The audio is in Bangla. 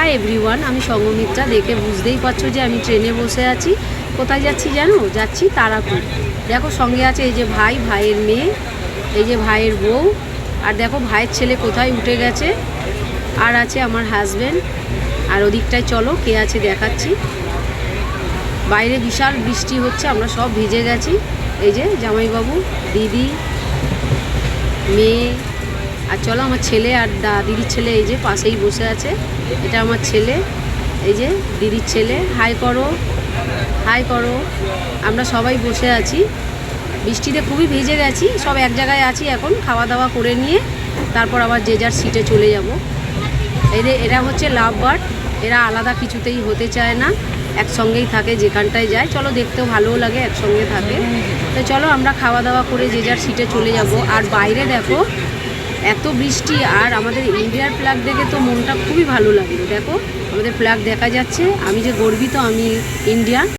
হাই এভরিওয়ান, আমি সঙ্গমিত্রা। দেখে বুঝতেই পারছো যে আমি ট্রেনে বসে আছি। কোথায় যাচ্ছি জানো? যাচ্ছি তারাপুর। দেখো সঙ্গে আছে এই যে ভাই, ভাইয়ের মেয়ে, এই যে ভাইয়ের বউ, আর দেখো ভাইয়ের ছেলে কোথায় উঠে গেছে, আর আছে আমার হাজব্যান্ড। আর ওদিকটায় চলো কে আছে দেখাচ্ছি। বাইরে বিশাল বৃষ্টি হচ্ছে, আমরা সব ভিজে গেছি। এই যে জামাইবাবু, দিদি, মেয়ে, আর চলো আমার ছেলে আর দিদির ছেলে এই যে পাশেই বসে আছে। এটা আমার ছেলে, এই যে দিদির ছেলে। হাই করো, হাই করো। আমরা সবাই বসে আছি, বৃষ্টিতে খুবই ভিজে গেছি। সব এক জায়গায় আছি এখন, খাওয়া দাওয়া করে নিয়ে তারপর আবার যে যার সিটে চলে যাব। এই যে এরা হচ্ছে লাভ বার্ড, এরা আলাদা কিছুতেই হতে চায় না, একসঙ্গেই থাকে যেখানটায় যায়। চলো দেখতেও ভালোও লাগে, একসঙ্গে থাকে। তো চলো আমরা খাওয়া দাওয়া করে যে যার সিটে চলে যাব। আর বাইরে দেখো এত বৃষ্টি, আর আমাদের ইন্ডিয়ার ফ্ল্যাগ দেখে তো মনটা খুবই ভালো লাগলো। দেখো আমাদের ফ্ল্যাগ দেখা যাচ্ছে, আমি যে গর্বিত, আমি ইন্ডিয়ান।